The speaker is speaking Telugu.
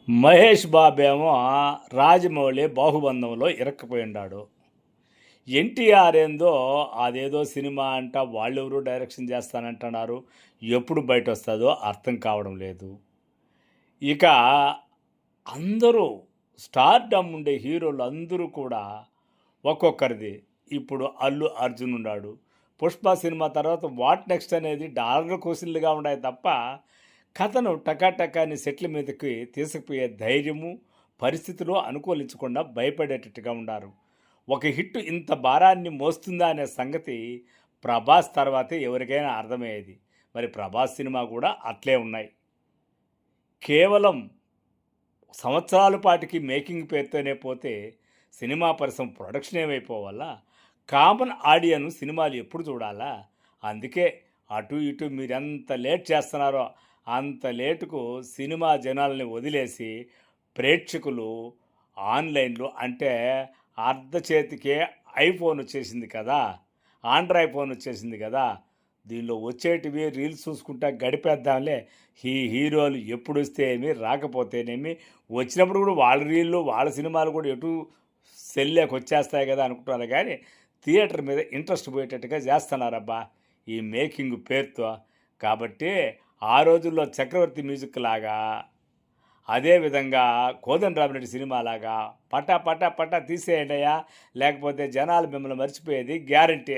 మహేష్ బాబేమో రాజమౌళి బాహుబంధంలో ఇరక్కపోయిండాడు. ఎన్టీఆర్ ఏందో అదేదో సినిమా అంట వాళ్ళెవరు డైరెక్షన్ చేస్తానంటున్నారు. ఎప్పుడు బయట వస్తుందో అర్థం కావడం లేదు. ఇక అందరూ స్టార్డమ్ ఉండే హీరోలు అందరూ కూడా ఒక్కొక్కరిది. ఇప్పుడు అల్లు అర్జున్ ఉన్నాడు. పుష్ప సినిమా తర్వాత వాట్ నెక్స్ట్ అనేది డాలర్ క్వశ్చన్లుగా ఉన్నాయి తప్ప కథను టకాటకాని సెట్ల మీదకి తీసుకుపోయే ధైర్యము పరిస్థితులు అనుకూలించకుండా భయపడేటట్టుగా ఉన్నారు. ఒక హిట్ ఇంత భారాన్ని మోస్తుందా అనే సంగతి ప్రభాస్ తర్వాతే ఎవరికైనా అర్థమయ్యేది. మరి ప్రభాస్ సినిమా కూడా అట్లే ఉన్నాయి. కేవలం సంవత్సరాల పాటికి మేకింగ్ పేరుతోనే పోతే సినిమా పరిశ్రమ ప్రొడక్షన్ ఏమైపోవాలా? కామన్ ఆడియన్ సినిమాలు ఎప్పుడు చూడాలా? అందుకే అటు ఇటు మీరెంత లేట్ చేస్తున్నారో అంత లేటుకు సినిమా జనాల్ని వదిలేసి ప్రేక్షకులు ఆన్లైన్లో అంటే అర్ధ చేతికే ఐఫోన్ వచ్చేసింది కదా, ఆండ్రాయిడ్ ఫోన్ వచ్చేసింది కదా, దీనిలో వచ్చేటివి రీల్స్ చూసుకుంటా గడిపేద్దాంలే, ఈ హీరోలు ఎప్పుడు వస్తే ఏమి రాకపోతేనేమి, వచ్చినప్పుడు కూడా వాళ్ళ రీళ్ళు వాళ్ళ సినిమాలు కూడా ఎటు సెల్లేకి వచ్చేస్తాయి కదా అనుకుంటున్నారు. కానీ థియేటర్ మీద ఇంట్రెస్ట్ పోయేటట్టుగా చేస్తున్నారబ్బా ఈ మేకింగ్ పేరుతో. కాబట్టి ఆ రోజుల్లో చక్రవర్తి మ్యూజిక్ లాగా, అదేవిధంగా కోదండరామిరెడ్డి సినిమా లాగా పటా పటా పటా తీసేయండి అయ్యా, లేకపోతే జనాలు మిమ్మల్ని మర్చిపోయేది గ్యారంటీ.